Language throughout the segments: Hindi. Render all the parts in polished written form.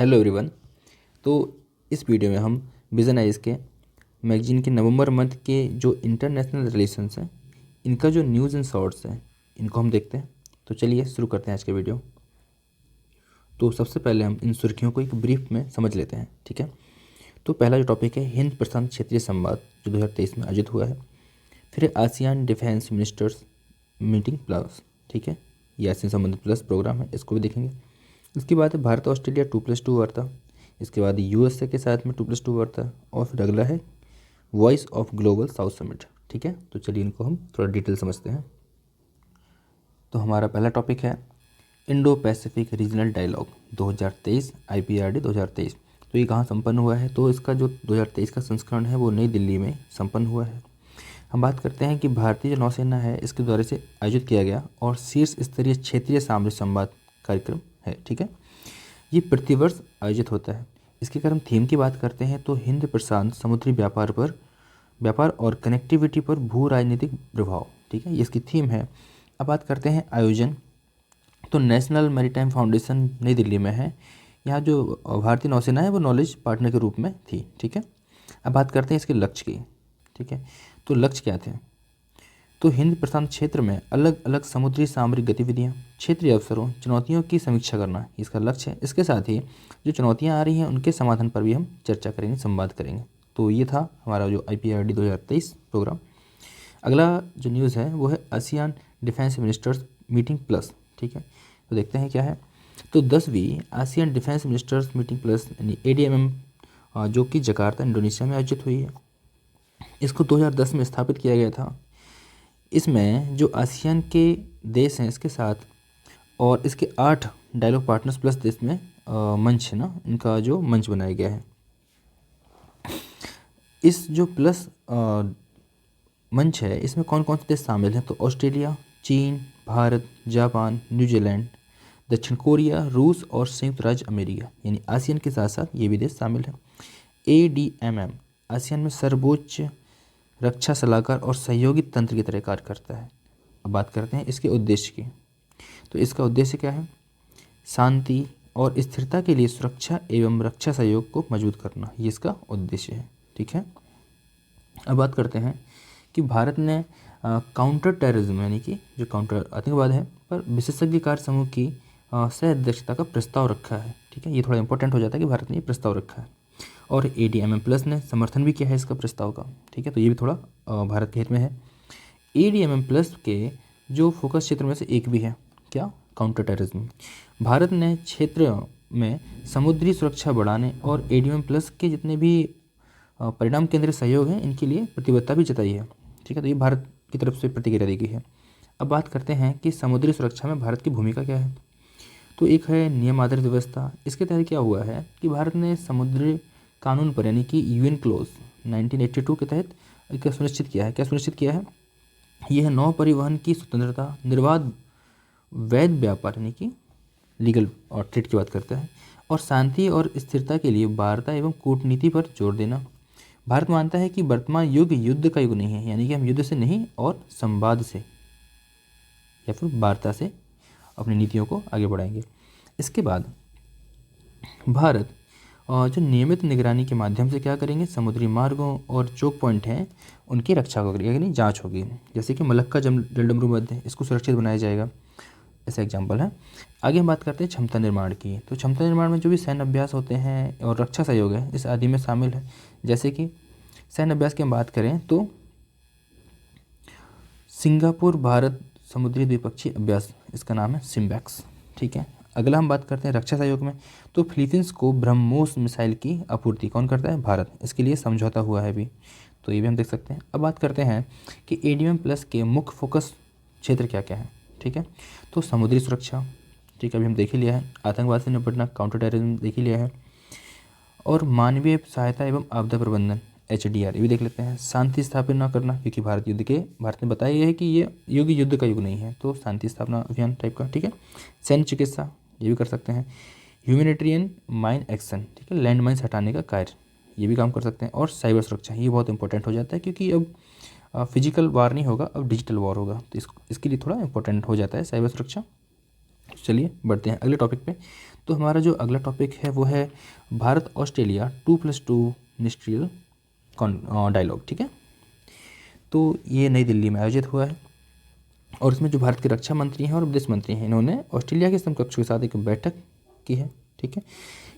Hello everyone. तो इस वीडियो में हम विजन आइज के मैगजीन के नवंबर मंथ के जो इंटरनेशनल रिलेशंस हैं, इनका जो न्यूज़ एंड शॉर्ट्स हैं, इनको हम देखते हैं। तो चलिए शुरू करते हैं आज के वीडियो। तो सबसे पहले हम इन सुर्खियों को एक ब्रीफ में समझ लेते हैं, ठीक है। तो पहला जो टॉपिक है हिंद प्रशांत क्षेत्रीय संवाद जो 2023 में आयोजित हुआ है। फिर है ASEAN defence ministers meeting plus, ठीक है, ये आसियान संबंधित प्लस प्रोग्राम है, इसको भी देखेंगे। इसके बाद है भारत ऑस्ट्रेलिया 2+2 वार्ता। इसके बाद यूएसए के साथ में 2+2 वार्ता। और फिर अगला है voice of global south summit, ठीक है। तो चलिए इनको हम थोड़ा डिटेल समझते हैं। तो हमारा पहला टॉपिक है Indo Pacific regional dialogue 2023 IPRD 2023। तो ये कहाँ संपन्न हुआ है? तो इसका जो 2023 का संस्करण है वो नई दिल्ली में संपन्न हुआ है। हम बात करते हैं कि भारतीय जो नौसेना है इसके द्वारा से आयोजित किया गया और शीर्ष स्तरीय क्षेत्रीय सामरिक संवाद कार्यक्रम है, ठीक है। ये प्रतिवर्ष आयोजित होता है। इसके अगर हम थीम की बात करते हैं तो हिंद प्रशांत समुद्री व्यापार और कनेक्टिविटी पर भू राजनीतिक प्रभाव, ठीक है, ये इसकी थीम है। अब बात करते हैं आयोजन। तो नेशनल मैरीटाइम फाउंडेशन नई दिल्ली में है। यहाँ जो भारतीय नौसेना है वो नॉलेज पार्टनर के रूप में थी, ठीक है। अब बात करते हैं इसके लक्ष्य की, ठीक है। तो लक्ष्य क्या थे? तो हिंद प्रशांत क्षेत्र में अलग अलग समुद्री सामरिक गतिविधियां, क्षेत्रीय अवसरों, चुनौतियों की समीक्षा करना इसका लक्ष्य है। इसके साथ ही जो चुनौतियां आ रही हैं उनके समाधान पर भी हम चर्चा करेंगे, संवाद करेंगे। तो ये था हमारा जो IPRD 2023 प्रोग्राम। अगला जो न्यूज़ है वो है ASEAN defence ministers meeting plus, ठीक है। तो देखते हैं क्या है। तो 10वीं ASEAN defence ministers meeting plus यानी ADMM जो कि जकार्ता इंडोनेशिया में आयोजित हुई है। इसको 2010 में स्थापित किया गया था। इसमें जो आसियान के देश हैं इसके साथ और इसके 8 डायलॉग पार्टनर्स प्लस देश में मंच है ना, इनका जो मंच बनाया गया है। इस जो प्लस मंच है इसमें कौन कौन से देश शामिल हैं? तो ऑस्ट्रेलिया, चीन, भारत, जापान, न्यूजीलैंड, दक्षिण कोरिया, रूस और संयुक्त राज्य अमेरिका, यानी आसियान के साथ साथ ये भी देश शामिल हैं। ADMM आसियान में सर्वोच्च रक्षा सलाहकार और सहयोगी तंत्र की तरह कार्य करता है। अब बात करते हैं इसके उद्देश्य की। तो इसका उद्देश्य क्या है? शांति और स्थिरता के लिए सुरक्षा एवं रक्षा सहयोग को मजबूत करना, ये इसका उद्देश्य है, ठीक है। अब बात करते हैं कि भारत ने काउंटर टेररिज्म यानी कि जो काउंटर आतंकवाद है पर विशेषज्ञ कार्य समूह की सह अध्यक्षता का प्रस्ताव रखा है, ठीक है। ये थोड़ा इंपॉर्टेंट हो जाता है कि भारत ने ये प्रस्ताव रखा है। और ADMM प्लस ने समर्थन भी किया है इसका प्रस्ताव का, ठीक है। तो ये भी थोड़ा भारत के हित में है। ADMM प्लस के जो फोकस क्षेत्र में से एक भी है क्या? Counter terrorism. भारत ने क्षेत्र में समुद्री सुरक्षा बढ़ाने और ADMM प्लस के जितने भी परिणाम केंद्रित सहयोग हैं इनके लिए प्रतिबद्धता भी जताई है, ठीक है। तो ये भारत की तरफ से प्रतिक्रिया दी गई है। अब बात करते हैं कि समुद्री सुरक्षा में भारत की भूमिका क्या है। तो एक है नियम आधारित व्यवस्था। इसके तहत क्या हुआ है कि भारत ने समुद्री कानून पर यानी कि UN क्लोज 1982 के तहत क्या सुनिश्चित किया है? यह है नौ परिवहन की स्वतंत्रता, निर्बाध वैध व्यापार यानी कि लीगल और ट्रेड की बात करता है, और शांति और स्थिरता के लिए वार्ता एवं कूटनीति पर जोर देना। भारत मानता है कि वर्तमान युग युद्ध का युग नहीं है, यानी कि हम युद्ध से नहीं और संवाद से या फिर वार्ता से अपनी नीतियों को आगे बढ़ाएंगे। इसके बाद भारत जो नियमित निगरानी के माध्यम से क्या करेंगे? समुद्री मार्गों और चोक पॉइंट हैं उनकी रक्षा करेंगे, यानी जांच होगी। जैसे कि मलक्का जलडमरू मध्य, इसको सुरक्षित बनाया जाएगा, ऐसा एग्जाम्पल है। आगे हम बात करते हैं क्षमता निर्माण की। तो क्षमता निर्माण में जो भी सैन्य अभ्यास होते हैं और रक्षा सहयोग है इस आदि में शामिल है। जैसे कि सैन्य अभ्यास की हम बात करें तो सिंगापुर भारत समुद्री द्विपक्षीय अभ्यास, इसका नाम है सिम्बैक्स, ठीक है। अगला हम बात करते हैं रक्षा सहयोग में। तो फिलीपींस को ब्रह्मोस मिसाइल की आपूर्ति कौन करता है? भारत। इसके लिए समझौता हुआ है अभी, तो ये भी हम देख सकते हैं। अब बात करते हैं कि ADMM प्लस के मुख्य फोकस क्षेत्र क्या क्या है, ठीक है। तो समुद्री सुरक्षा, ठीक है, अभी हम देख ही लिया है। आतंकवाद से निपटना, काउंटर टेररिज्म देख ही लिया है। और मानवीय सहायता एवं आपदा प्रबंधन HDR ये भी देख लेते हैं। शांति स्थापित न करना, क्योंकि भारत ने बताया है कि ये युग युद्ध का युग नहीं है, तो शांति स्थापना अभियान टाइप का, ठीक है। सैन्य चिकित्सा ये भी कर सकते हैं। ह्यूमैनिटेरियन माइन एक्शन, ठीक है, लैंड माइन्स हटाने का कार्य ये भी काम कर सकते हैं। और साइबर सुरक्षा ये बहुत इंपॉर्टेंट हो जाता है, क्योंकि अब फिजिकल वार नहीं होगा, अब डिजिटल वॉर होगा, तो इसके लिए थोड़ा इंपॉर्टेंट हो जाता है साइबर सुरक्षा। चलिए बढ़ते हैं अगले टॉपिक पे। तो हमारा जो अगला टॉपिक है वो है भारत ऑस्ट्रेलिया 2+2 मिनिस्ट्रियल डायलॉग। ठीक है, तो ये नई दिल्ली में आयोजित हुआ है और इसमें जो भारत के रक्षा मंत्री हैं और विदेश मंत्री हैं, इन्होंने ऑस्ट्रेलिया के समकक्षों के साथ एक बैठक की है। ठीक है,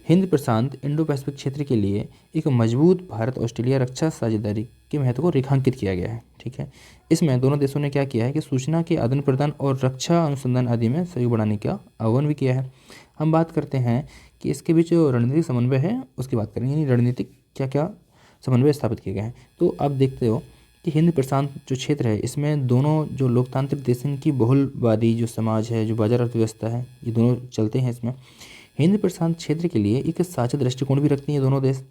हिंद प्रशांत इंडो पैसिफिक क्षेत्र के लिए एक मजबूत भारत ऑस्ट्रेलिया रक्षा साझेदारी के महत्व को रेखांकित किया गया है। ठीक है, इसमें दोनों देशों ने क्या किया है कि सूचना के आदान प्रदान और रक्षा अनुसंधान आदि में सहयोग बढ़ाने का आह्वान भी किया है। हम बात करते हैं कि इसके बीच जो रणनीतिक समन्वय है उसकी बात करेंगे, यानी रणनीतिक क्या क्या समन्वय स्थापित किए गए हैं। तो आप देखते हो कि हिंद प्रशांत जो क्षेत्र है इसमें दोनों जो लोकतांत्रिक देशों की बहुलवादी जो समाज है, जो बाजार अर्थव्यवस्था है, ये दोनों चलते हैं इसमें। हिंद प्रशांत क्षेत्र के लिए एक साझा दृष्टिकोण भी रखते हैं दोनों देश।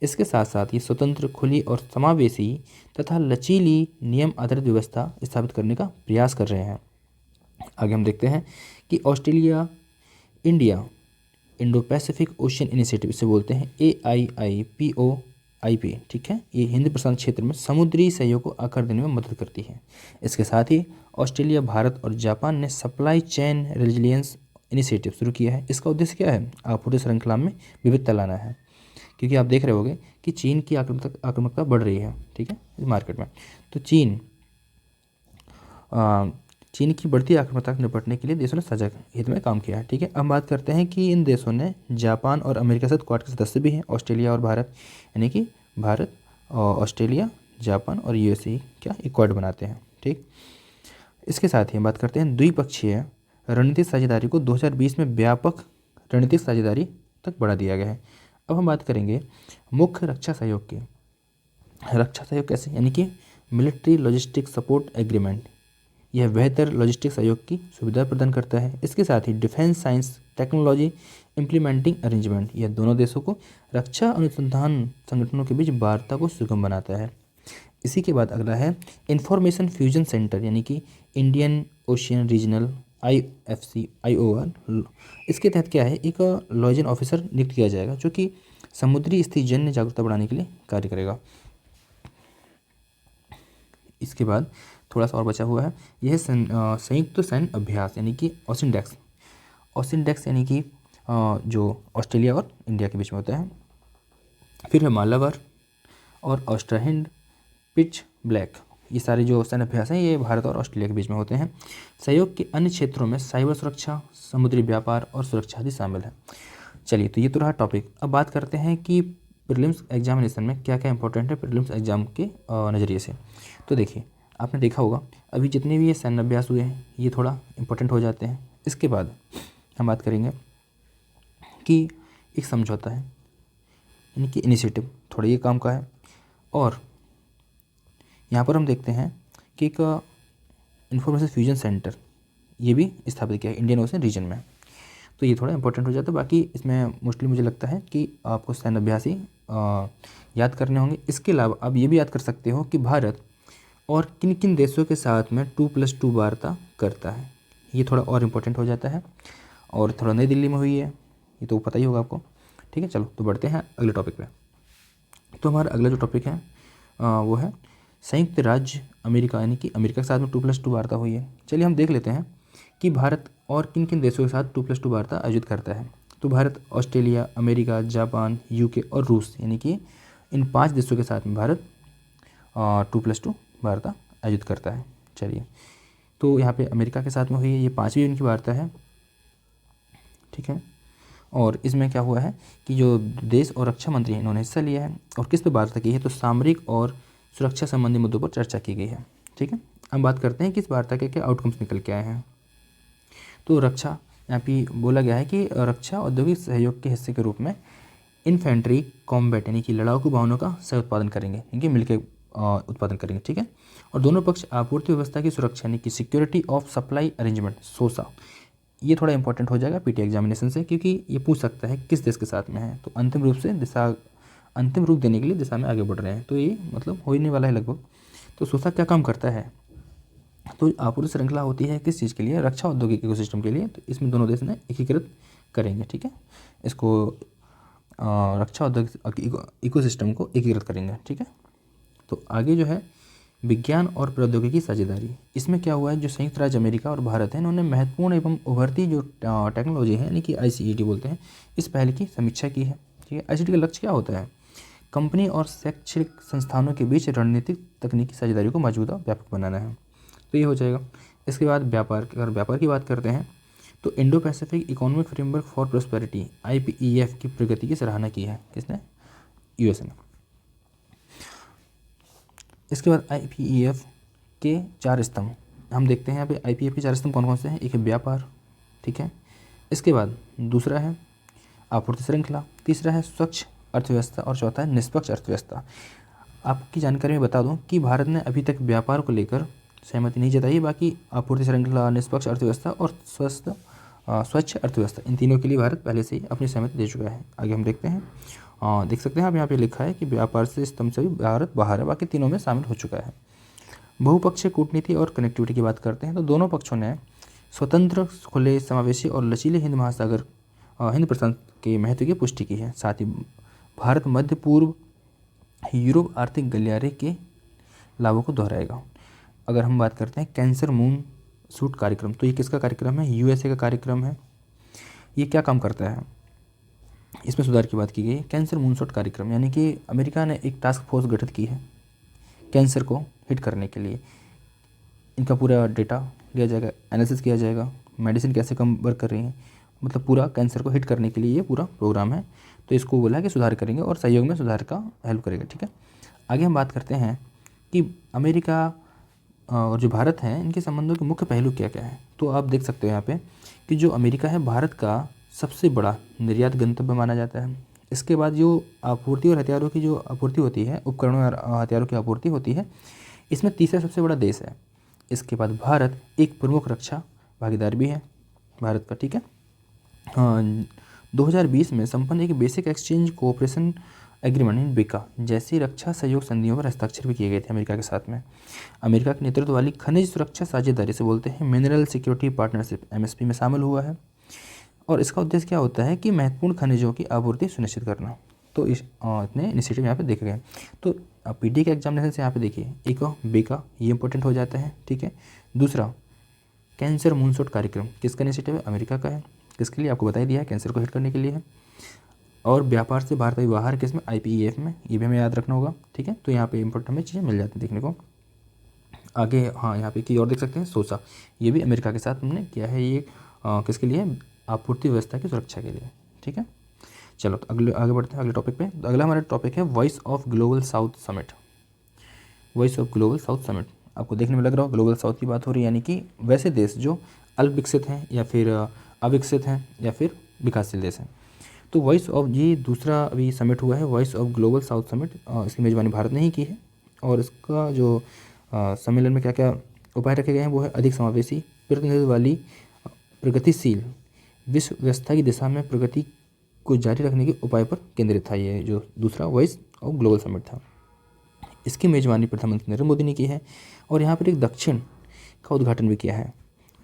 इसके साथ साथ ये स्वतंत्र, खुली और समावेशी तथा लचीली नियम आधारित व्यवस्था स्थापित करने का प्रयास कर रहे हैं। आगे हम देखते हैं कि Australia India Indo Pacific ocean initiative, इसे बोलते हैं AIIPOIP। ठीक है, ये हिंद प्रशांत क्षेत्र में समुद्री सहयोग को आकार देने में मदद करती है। इसके साथ ही ऑस्ट्रेलिया, भारत और जापान ने सप्लाई चेन रेजिलियंस इनिशिएटिव शुरू किया है। इसका उद्देश्य क्या है? आपूर्ति श्रृंखला में विविधता लाना है, क्योंकि आप देख रहे होंगे कि चीन की आक्रामकता बढ़ रही है। ठीक है, इस मार्केट में तो चीन की बढ़ती आक्रामकता से निपटने के लिए देशों ने साझा हित में काम किया है। ठीक है, अब बात करते हैं कि इन देशों ने जापान और अमेरिका के साथ क्वाड के सदस्य भी हैं, ऑस्ट्रेलिया और भारत, यानी कि भारत और ऑस्ट्रेलिया, जापान और USA क्या एक क्वाड बनाते हैं। ठीक, इसके साथ ही हम बात करते हैं द्विपक्षीय रणनीतिक साझेदारी को 2020 में व्यापक रणनीतिक साझेदारी तक बढ़ा दिया गया है। अब हम बात करेंगे मुख्य रक्षा सहयोग की। रक्षा सहयोग कैसे? यानी कि मिलिट्री लॉजिस्टिक सपोर्ट एग्रीमेंट, यह बेहतर लॉजिस्टिक सहयोग की सुविधा प्रदान करता है। इसके साथ ही defence science technology implementing arrangement, यह दोनों देशों को रक्षा अनुसंधान संगठनों के बीच वार्ता को सुगम बनाता है। इसी के बाद अगला है इंफॉर्मेशन फ्यूजन सेंटर, यानी कि Indian ocean regional IFC IOR। इसके तहत क्या है, एक लॉयजन ऑफिसर नियुक्त किया जाएगा जो कि समुद्री स्थितिजन्य जागरूकता बढ़ाने के लिए कार्य करेगा। इसके बाद थोड़ा सा और बचा हुआ है, यह संयुक्त सैन्य अभ्यास, यानी कि OSINDEX। OSINDEX यानी कि जो ऑस्ट्रेलिया और इंडिया के बीच में होता है। फिर है मालाबार और ऑस्ट्राहिंड, पिच ब्लैक, ये सारे जो सैन्य अभ्यास हैं ये भारत और ऑस्ट्रेलिया के बीच में होते हैं। सहयोग के अन्य क्षेत्रों में साइबर सुरक्षा, समुद्री व्यापार और सुरक्षा आदि शामिल है। चलिए, तो ये तो रहा टॉपिक। अब बात करते हैं कि प्रीलिम्स एग्जामिनेशन में क्या क्या इंपॉर्टेंट है प्रीलिम्स एग्जाम के नज़रिए से। तो देखिए, आपने देखा होगा अभी जितने भी ये सैन्य अभ्यास हुए हैं ये थोड़ा इंपॉर्टेंट हो जाते हैं। इसके बाद हम बात करेंगे कि एक समझौता है, यानी कि इनिशिएटिव, थोड़ा ये काम का है। और यहाँ पर हम देखते हैं कि एक इंफॉर्मेशन फ्यूजन सेंटर ये भी स्थापित किया है इंडियन ओशन रीजन में, तो ये थोड़ा इंपॉर्टेंट हो जाता है। बाकी इसमें मोस्टली मुझे लगता है कि आपको सैन्य अभ्यास ही याद करने होंगे। इसके अलावा आप ये भी याद कर सकते हो कि भारत और किन किन देशों के साथ में 2+2 वार्ता करता है, ये थोड़ा और इम्पोर्टेंट हो जाता है। और थोड़ा नई दिल्ली में हुई है, ये तो पता ही होगा आपको। ठीक है, चलो तो बढ़ते हैं अगले टॉपिक पे। तो हमारा अगला जो टॉपिक है वो है संयुक्त राज्य अमेरिका, यानी कि अमेरिका के साथ में 2+2 वार्ता हुई है। चलिए हम देख लेते हैं कि भारत और किन किन देशों के साथ 2+2 वार्ता आयोजित करता है। तो Bharat Australia, America, Japan, UK और रूस, यानी कि इन 5 देशों के साथ में भारत 2+2 वार्ता आयोजित करता है। चलिए, तो यहाँ पे अमेरिका के साथ में हुई है, ये 5वीं उनकी वार्ता है। ठीक है, और इसमें क्या हुआ है कि जो देश और रक्षा मंत्री हैं इन्होंने हिस्सा लिया है। और किस पे वार्ता की है? तो सामरिक और सुरक्षा संबंधी मुद्दों पर चर्चा की गई है। ठीक है, हम बात करते हैं कि इस वार्ता के क्या आउटकम्स निकल के आए हैं। तो रक्षा, यहाँ पे बोला गया है कि रक्षा औद्योगिक सहयोग के हिस्से के रूप में इन्फेंट्री कॉम्बैट, यानी कि लड़ाकू वाहनों का सह उत्पादन करेंगे, यानी कि मिलकर उत्पादन करेंगे। ठीक है, और दोनों पक्ष आपूर्ति व्यवस्था की सुरक्षा, यानी कि security of supply arrangement, SOSA, ये थोड़ा इंपॉर्टेंट हो जाएगा PT एग्जामिनेशन से, क्योंकि ये पूछ सकता है किस देश के साथ में है। तो अंतिम रूप देने के लिए दिशा में आगे बढ़ रहे हैं, तो ये मतलब होने वाला है लगभग। तो SOSA क्या काम करता है? तो आपूर्ति श्रृंखला होती है किस चीज़ के लिए? रक्षा औद्योगिक इकोसिस्टम के लिए। तो इसमें दोनों देश ने एकीकृत करेंगे। ठीक है, इसको रक्षा औद्योगिक इकोसिस्टम को एकीकृत करेंगे। ठीक है, तो आगे जो है विज्ञान और प्रौद्योगिकी साझेदारी, इसमें क्या हुआ है, जो संयुक्त राज्य अमेरिका और भारत है इन्होंने महत्वपूर्ण एवं उभरती जो टेक्नोलॉजी है यानी कि ICET बोलते हैं, इस पहल की समीक्षा की है। ठीक है, ICET का लक्ष्य क्या होता है, कंपनी और शैक्षणिक संस्थानों के बीच रणनीतिक तकनीकी साझेदारी को मौजूदा व्यापक बनाना है। तो ये हो जाएगा। इसके बाद व्यापार, अगर व्यापार की बात करते हैं तो Indo Pacific economic framework for prosperity IPEF की प्रगति की सराहना की है। किसने? USA ने। इसके बाद IPEF के 4 स्तंभ हम देखते हैं। यहाँ पे IPEF के 4 स्तंभ कौन कौन से हैं? एक है व्यापार, ठीक है। इसके बाद दूसरा है आपूर्ति श्रृंखला, तीसरा है स्वच्छ अर्थव्यवस्था और चौथा है निष्पक्ष अर्थव्यवस्था। आपकी जानकारी में बता दूं कि भारत ने अभी तक व्यापार को लेकर सहमति नहीं जताई है, बाकी आपूर्ति श्रृंखला, निष्पक्ष अर्थव्यवस्था और स्वच्छ अर्थव्यवस्था, इन तीनों के लिए भारत पहले से ही अपनी सहमति दे चुका है। आगे हम देखते हैं। देख सकते हैं आप यहाँ पे लिखा है कि व्यापार से स्तंभ से भी भारत बाहर है, बाकी तीनों में शामिल हो चुका है। बहुपक्षीय कूटनीति और कनेक्टिविटी की बात करते हैं तो दोनों पक्षों ने स्वतंत्र, खुले, समावेशी और लचीले हिंद प्रशांत के महत्व की पुष्टि की है। साथ ही भारत मध्य पूर्व यूरोप आर्थिक गलियारे के लाभों को दोहराएगा। अगर हम बात करते हैं कैंसर मून सूट कार्यक्रम, तो ये किसका कार्यक्रम है? USA का कार्यक्रम है। ये क्या काम करता है? इसमें सुधार की बात की गई है। कैंसर मून शॉट कार्यक्रम यानी कि अमेरिका ने एक टास्क फोर्स गठित की है कैंसर को हिट करने के लिए। इनका पूरा डेटा लिया जाएगा, एनालिसिस किया जाएगा, मेडिसिन कैसे कम वर्क कर रही है, मतलब पूरा कैंसर को हिट करने के लिए ये पूरा प्रोग्राम है। तो इसको बोला है कि सुधार करेंगे और सहयोग में सुधार का हेल्प करेगा। ठीक है, आगे हम बात करते हैं कि अमेरिका और जो भारत है इनके संबंधों के मुख्य पहलू क्या क्या है। तो आप देख सकते हो यहाँ पे कि जो अमेरिका है भारत का सबसे बड़ा निर्यात गंतव्य माना जाता है। इसके बाद जो आपूर्ति और हथियारों की जो आपूर्ति होती है, उपकरणों और हथियारों की आपूर्ति होती है, इसमें तीसरा सबसे बड़ा देश है। इसके बाद भारत एक प्रमुख रक्षा भागीदार भी है भारत का। ठीक है, 2020 में संपन्न एक basic exchange cooperation agreement in Bika जैसी रक्षा सहयोग संधियों पर हस्ताक्षर भी किए गए थे अमेरिका के साथ में। अमेरिका के नेतृत्व वाली खनिज सुरक्षा साझेदारी से बोलते हैं मिनरल सिक्योरिटी पार्टनरशिप MSP में शामिल हुआ है। और इसका उद्देश्य क्या होता है कि महत्वपूर्ण खनिजों की आपूर्ति सुनिश्चित करना। तो इतने इनिशिएटिव यहाँ पे देखे गए। तो PD के एग्जामिनेशन से यहाँ पे देखिए, एक बीका, ये इंपॉर्टेंट हो जाता है। ठीक है, दूसरा कैंसर मूनशॉट कार्यक्रम किसका इनिशिएटिव है? अमेरिका का है। किसके लिए? आपको बता ही दिया है, कैंसर को हिट करने के लिए है। और व्यापार से भारत बाहर किस में? IPEF में। ये भी हमें याद रखना होगा। ठीक है, तो यहाँ पे इंपॉर्टेंट हमें चीज़ें मिल जाती हैं देखने को। आगे यहाँ पे की और देख सकते हैं सोसा, ये भी अमेरिका के साथ हमने किया है। ये किसके लिए? आपूर्ति व्यवस्था की सुरक्षा के लिए। ठीक है, चलो तो आगे बढ़ते हैं अगले टॉपिक पे। तो अगला हमारा टॉपिक है voice of global south summit. Voice of global south summit, आपको देखने में लग रहा हो ग्लोबल साउथ की बात हो रही है, यानी कि वैसे देश जो अल्प विकसित हैं या फिर अविकसित हैं या फिर विकासशील देश हैं। तो वॉइस ऑफ, ये दूसरा अभी समिट हुआ है voice of global south summit. इसकी मेज़बानी भारत ने ही की है। और इसका जो सम्मेलन में क्या क्या उपाय रखे गए हैं वो है अधिक समावेशी, प्रतिनिधित्व वाली, प्रगतिशील विश्व व्यवस्था की दिशा में प्रगति को जारी रखने के उपाय पर केंद्रित था। ये जो दूसरा वॉइस ऑफ ग्लोबल समिट था, इसकी मेज़बानी प्रधानमंत्री नरेंद्र मोदी ने की है। और यहाँ पर एक दक्षिण का उद्घाटन भी किया है।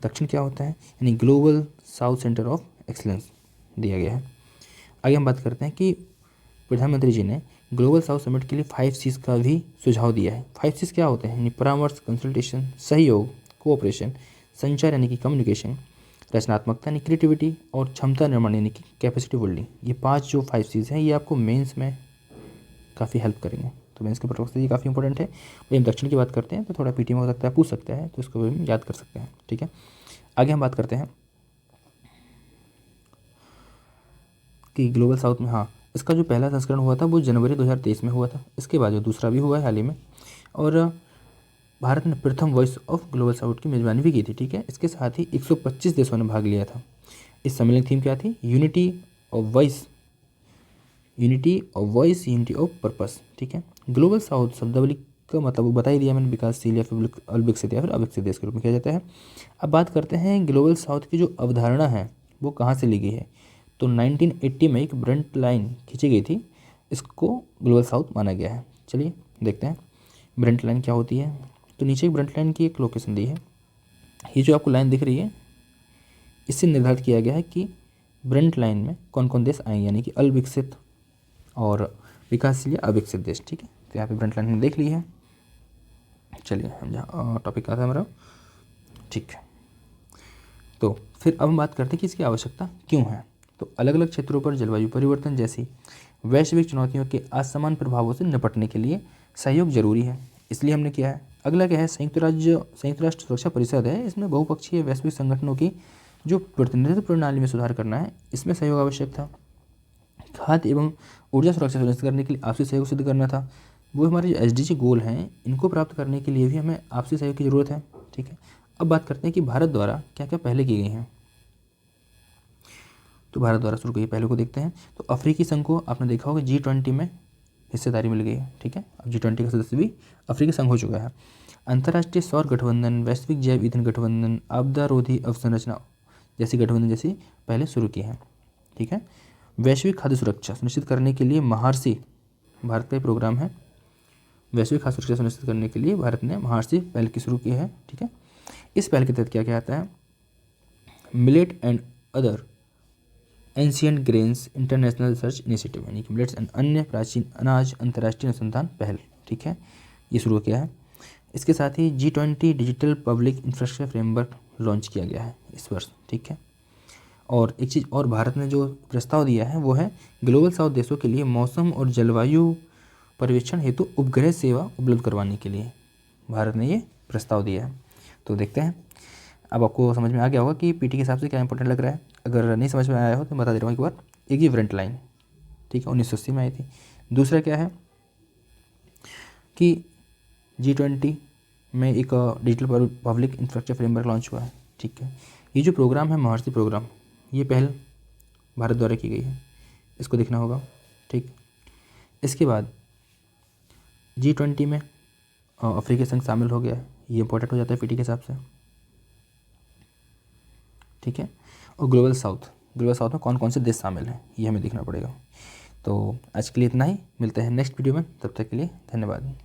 दक्षिण क्या होता है? यानी global south centre of excellence दिया गया है। आगे हम बात करते हैं कि प्रधानमंत्री जी ने ग्लोबल साउथ समिट के लिए 5 Cs का भी सुझाव दिया है। 5 Cs क्या होते हैं? यानी परामर्श, कंसल्टेशन, सहयोग, कोऑपरेशन, संचार यानी कि कम्युनिकेशन, रचनात्मकता यानी क्रिएटिविटी, और क्षमता निर्माण यानी कि कैपेसिटी बिल्डिंग। ये 5 जो 5 Cs हैं ये आपको मेंस में काफ़ी हेल्प करेंगे। तो मेंस के पर्पज से ये काफ़ी इंपॉर्टेंट है। वही हम दक्षिण की बात करते हैं तो थोड़ा PT में हो सकता है, पूछ सकता है, तो इसको भी हम याद कर सकते हैं। ठीक है, आगे हम बात करते हैं कि ग्लोबल साउथ में, हाँ, इसका जो पहला संस्करण हुआ था वो जनवरी 2023 में हुआ था। इसके बाद जो दूसरा भी हुआ है हाल ही में। और भारत ने प्रथम वॉइस ऑफ ग्लोबल साउथ की मेज़बानी भी की थी। ठीक है, इसके साथ ही 125 देशों ने भाग लिया था। इस सम्मेलन की थीम क्या थी? Unity of voice, unity of purpose. ठीक है, ग्लोबल साउथ शब्दावली का मतलब वो बता ही दिया मैंने, विकासशील या फिर अविकसित या फिर अविकसित देश के रूप में किया जाता है। अब बात करते हैं ग्लोबल साउथ की जो अवधारणा है वो कहाँ से ली गई है। तो 1980 में एक ब्रंट लाइन खींची गई थी, इसको ग्लोबल साउथ माना गया है। चलिए देखते हैं ब्रंट लाइन क्या होती है। तो नीचे एक ब्रंट लाइन की एक लोकेशन दी है। ये जो आपको लाइन दिख रही है इससे निर्धारित किया गया है कि ब्रंट लाइन में कौन कौन देश आएंगे, यानी कि अविकसित और विकासशील या अविकसित देश। ठीक है, तो यहाँ पे ब्रंट लाइन हमने देख ली है। चलिए हम जहाँ टॉपिक का था हमारा, ठीक है। तो फिर अब हम बात करते हैं कि इसकी आवश्यकता क्यों है। तो अलग अलग क्षेत्रों पर जलवायु परिवर्तन जैसी वैश्विक चुनौतियों के असमान प्रभावों से निपटने के लिए सहयोग जरूरी है, इसलिए हमने किया है। अगला क्या है, संयुक्त राष्ट्र सुरक्षा परिषद है, इसमें बहुपक्षीय वैश्विक संगठनों की जो प्रतिनिधित्व प्रणाली में सुधार करना है, इसमें सहयोग आवश्यक था। खाद्य एवं ऊर्जा सुरक्षा सुनिश्चित करने के लिए आपसी सहयोग सिद्ध करना था। वो हमारे जो SDG गोल हैं, इनको प्राप्त करने के लिए भी हमें आपसी सहयोग की ज़रूरत है, ठीक है। अब बात करते हैं कि भारत द्वारा क्या क्या पहले की गई हैं। तो भारत द्वारा शुरू की पहले को देखते हैं। तो अफ्रीकी संघ को आपने देखा होगा G20 में हिस्सेदारी मिल गई है, ठीक है। अब G20 का सदस्य भी अफ्रीकी संघ हो चुका है। अंतर्राष्ट्रीय सौर गठबंधन, वैश्विक जैव ईंधन गठबंधन, आपदा रोधी अवसंरचना जैसी गठबंधन जैसी पहले शुरू की है, ठीक है। वैश्विक खाद्य सुरक्षा सुनिश्चित करने के लिए महार्षि भारत का प्रोग्राम है। वैश्विक खाद्य सुरक्षा सुनिश्चित करने के लिए भारत ने महार्षि पहल की शुरू की है, ठीक है। इस पहल के तहत क्या क्या आता है, millet and other ancient grains international research initiative, यानी कि मिलेट्स एंड अन्य प्राचीन अनाज अंतर्राष्ट्रीय अनुसंधान पहल, ठीक है, ये शुरू किया है। इसके साथ ही G20 digital public infrastructure framework launch किया गया है इस वर्ष, ठीक है। और एक चीज़ और भारत ने जो प्रस्ताव दिया है वो है ग्लोबल साउथ देशों के लिए मौसम और जलवायु पर्यवेक्षण हेतु उपग्रह सेवा उपलब्ध करवाने के लिए भारत ने ये प्रस्ताव दिया है। तो देखते हैं, अब आपको समझ में आ गया होगा कि PT के हिसाब से क्या इंपॉर्टेंट लग रहा है। अगर नहीं समझ में आया हो तो बता दे रहा हूँ एक बार। एक ये व्रंट लाइन, ठीक है, 1980 में आई थी। दूसरा क्या है कि G20 में एक digital public infrastructure framework launch हुआ है, ठीक है। ये जो प्रोग्राम है महर्षि प्रोग्राम, ये पहल भारत द्वारा की गई है, इसको देखना होगा, ठीक। इसके बाद G20 में अफ्रीकी संघ शामिल हो गया है, ये इंपॉर्टेंट हो जाता है PT के हिसाब से, ठीक है। और ग्लोबल साउथ में कौन कौन से देश शामिल हैं ये हमें देखना पड़ेगा। तो आज के लिए इतना ही, मिलते हैं नेक्स्ट वीडियो में, तब तक के लिए धन्यवाद।